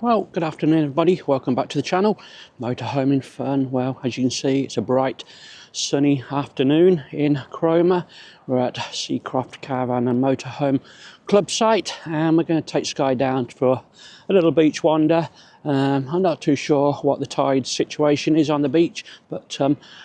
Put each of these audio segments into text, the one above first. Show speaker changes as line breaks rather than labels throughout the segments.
Well, good afternoon everybody, welcome back to the channel. Motorhoming fun. Well, as you can see, it's a bright sunny afternoon in Cromer. We're at Seacroft Caravan and Motorhome Club site, and we're going to take Skye down for a little beach wander. I'm not too sure what the tide situation is on the beach, but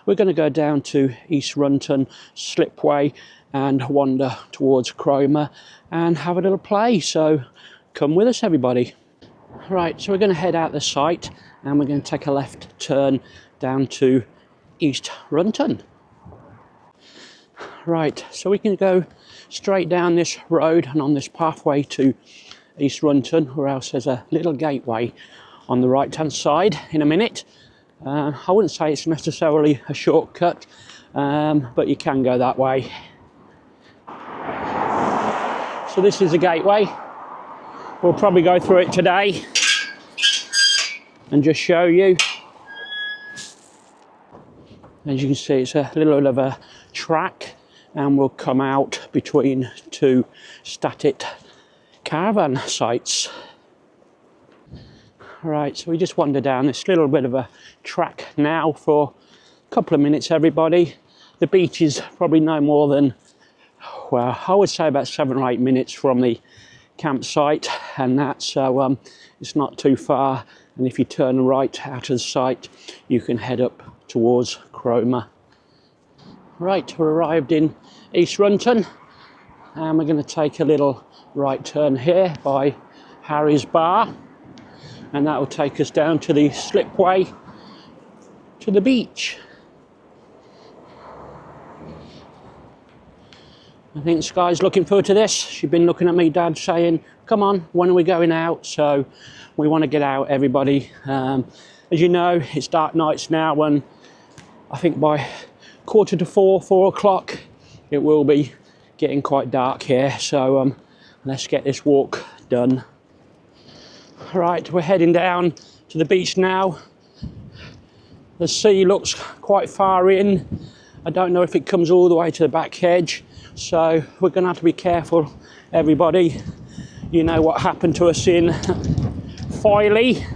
we're going to go down to East Runton slipway and wander towards Cromer and have a little play. So come with us everybody. Right, so we're going to head out the site and we're going to take a left turn down to East Runton. Right, so we can go straight down this road and on this pathway to East Runton, where else there's a little gateway on the right hand side in a minute. I wouldn't say it's necessarily a shortcut, but you can go that way. So this is a gateway. We'll probably go through it today and just show you. As you can see, it's a little bit of a track and we'll come out between two static caravan sites. Right, so we just wander down this little bit of a track now for a couple of minutes everybody. The beach is probably no more than, well, I would say about 7 or 8 minutes from the campsite, and that's so it's not too far, and if you turn right out of the site you can head up towards Cromer. Right, we're arrived in East Runton and we're going to take a little right turn here by Harry's Bar, and that will take us down to the slipway to the beach. I think Skye's looking forward to this. She's been looking at me, Dad, saying, come on, when are we going out? So we want to get out, everybody. As you know, it's dark nights now, and I think by 3:45, 4 o'clock, it will be getting quite dark here. So let's get this walk done. Right, we're heading down to the beach now. The sea looks quite far in. I don't know if it comes all the way to the back edge. So we're going to have to be careful, everybody. You know what happened to us in Filey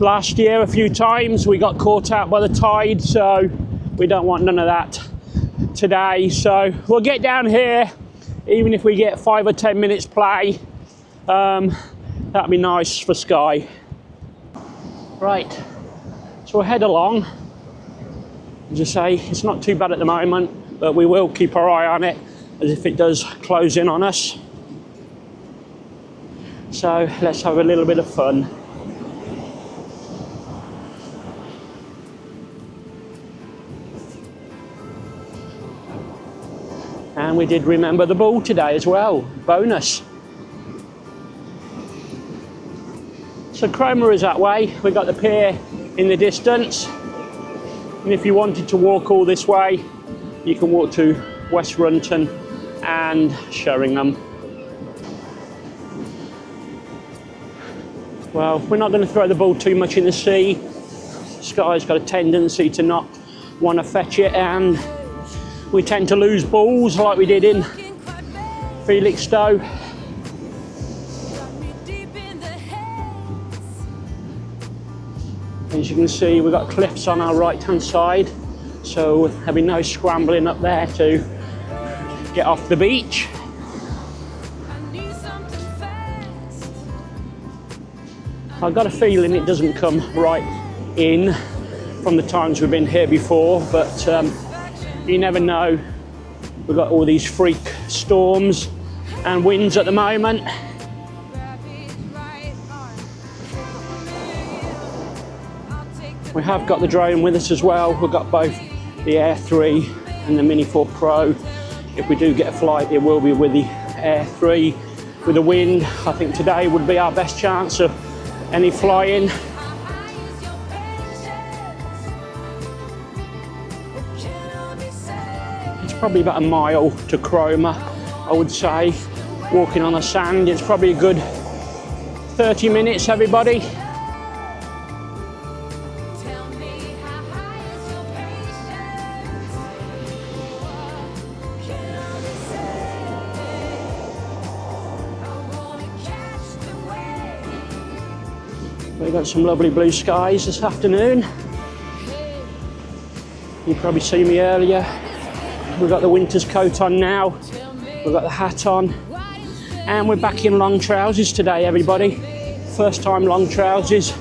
last year a few times. We got caught out by the tide, so we don't want none of that today. So we'll get down here, even if we get 5 or 10 minutes play. That'd be nice for Skye. Right, so we'll head along. As I say, it's not too bad at the moment, but we will keep our eye on it as if it does close in on us. So let's have a little bit of fun. And we did remember the ball today as well, bonus. So Cromer is that way, we've got the pier in the distance. And if you wanted to walk all this way, you can walk to West Runton and Sheringham. Well, we're not going to throw the ball too much in the sea. Skye's got a tendency to not want to fetch it, and we tend to lose balls like we did in Felixstowe. As you can see, we've got cliffs on our right hand side, so there'll be no scrambling up there to get off the beach. I've got a feeling it doesn't come right in from the times we've been here before, but you never know. We've got all these freak storms and winds at the moment. We have got the drone with us as well. We've got both the Air 3 and the Mini 4 Pro. If we do get a flight, it will be with the Air 3. With the wind, I think today would be our best chance of any flying. It's probably about a mile to Cromer, I would say. Walking on the sand, it's probably a good 30 minutes, everybody. got some lovely blue skies this afternoon. You probably see me earlier. We've got the winter's coat on now. We've got the hat on. And we're back in long trousers today, everybody. First time long trousers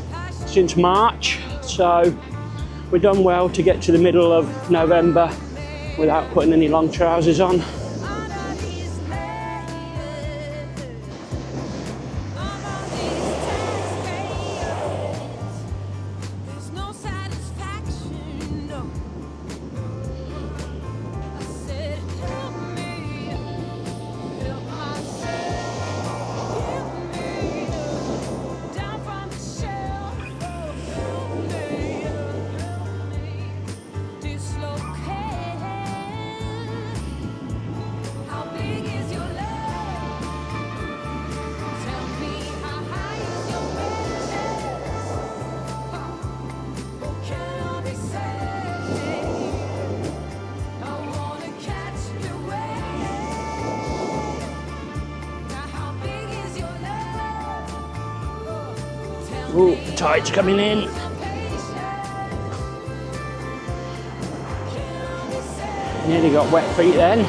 since March. So we've done well to get to the middle of November without putting any long trousers on. Ooh, the tide's coming in. Nearly got wet feet then.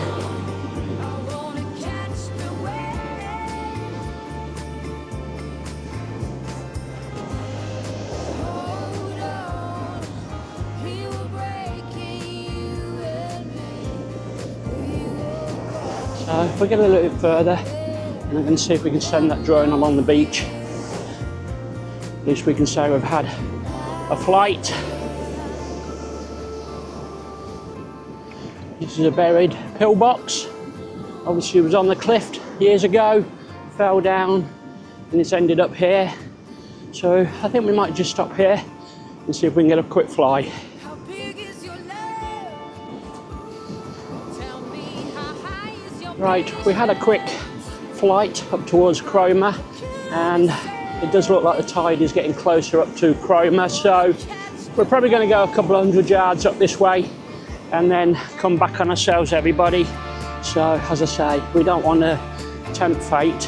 So if we get a little bit further, and I'm going to see if we can send that drone along the beach. At least we can say we've had a flight. This is a buried pillbox. Obviously it was on the cliff years ago, fell down, and it's ended up here. So I think we might just stop here and see if we can get a quick fly. Right, we had a quick flight up towards Cromer, and it does look like the tide is getting closer up to Cromer, so we're probably going to go a couple of 100 yards up this way and then come back on ourselves, everybody. So, as I say, we don't want to tempt fate.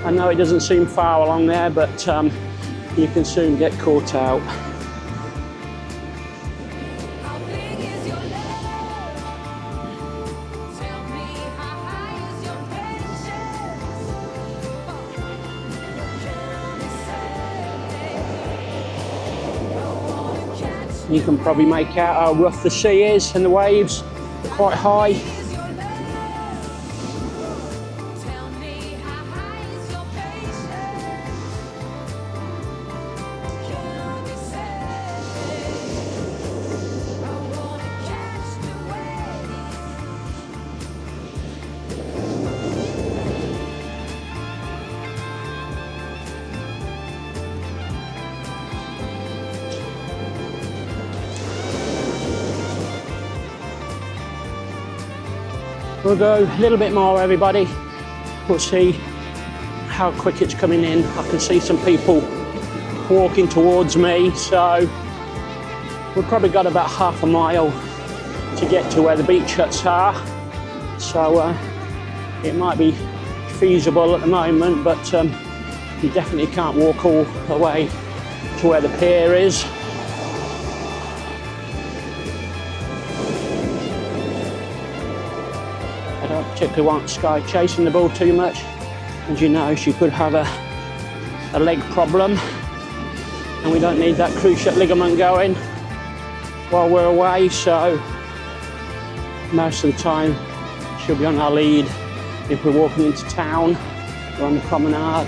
I know it doesn't seem far along there, but you can soon get caught out. You can probably make out how rough the sea is and the waves are quite high. We'll go a little bit more, everybody. We'll see how quick it's coming in. I can see some people walking towards me, so we've probably got about half a mile to get to where the beach huts are. So it might be feasible at the moment, but you definitely can't walk all the way to where the pier is. I don't particularly want Skye chasing the ball too much. As you know, she could have a leg problem, and we don't need that cruciate ligament going while we're away, so most of the time she'll be on our lead if we're walking into town or on the promenade.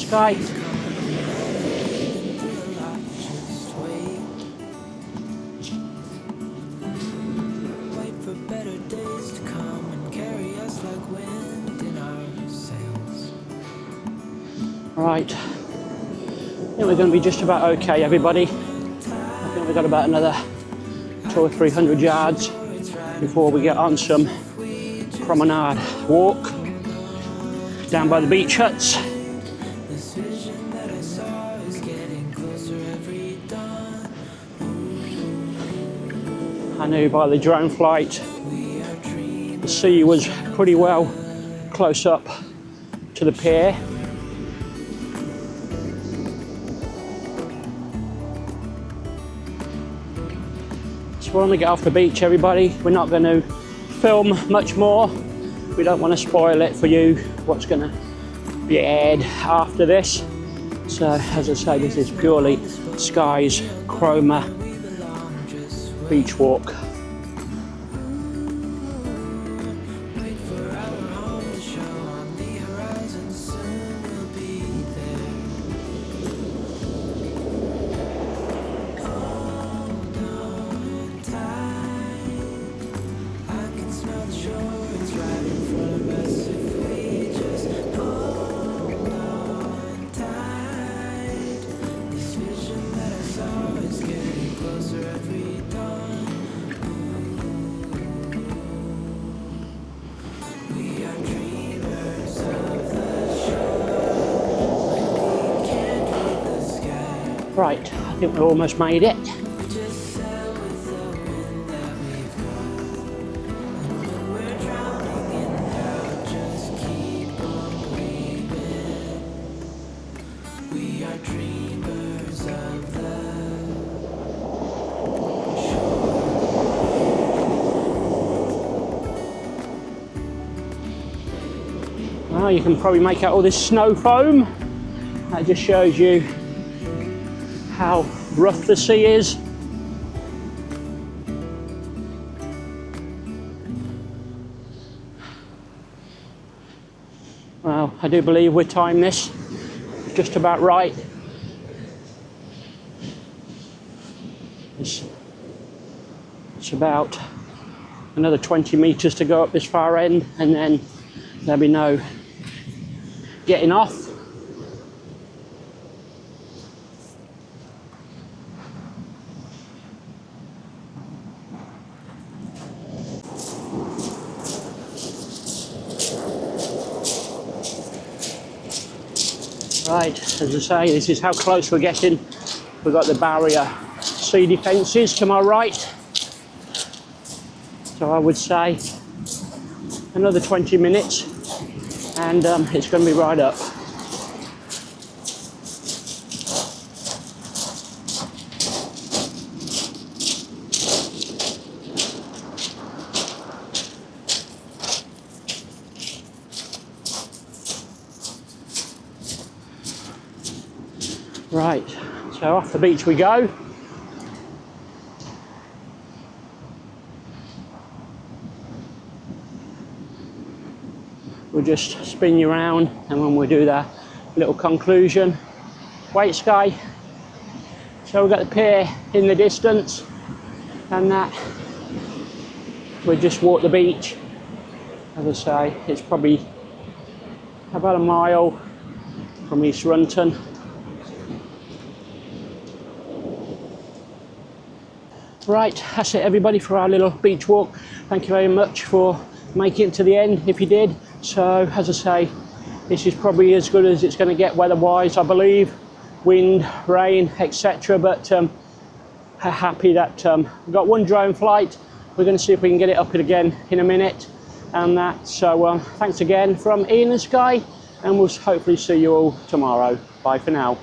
Skye. Right, I think we're going to be just about okay, everybody. I think we've got about another 200 or 300 yards before we get on some promenade walk down by the beach huts. I knew by the drone flight the sea was pretty well close up to the pier. So we're going to get off the beach, everybody. We're not going to film much more. We don't want to spoil it for you, what's going to be aired after this. So, as I say, this is purely Skye's Cromer beach walk. Right, I think we've almost made it. Well, you can probably make out all this snow foam. That just shows you how rough the sea is. Well, I do believe we timed this just about right. It's about another 20 meters to go up this far end, and then there'll be no getting off. Right, as I say, this is how close we're getting. We've got the barrier sea defences to my right. So I would say another 20 minutes and it's going to be right up. Right, so off the beach we go. We'll just spin you around, and when we do that little conclusion. Wait, Skye. So we've got the pier in the distance, and that we'll just walk the beach. As I say, it's probably about a mile from East Runton. Right, that's it everybody for our little beach walk. Thank you very much for making it to the end if you did. So as I say, this is probably as good as it's going to get weather-wise, I believe. Wind, rain, etc. But happy that we've got one drone flight. We're going to see if we can get it up again in a minute. And that. So thanks again from Ian and Skye, and we'll hopefully see you all tomorrow. Bye for now.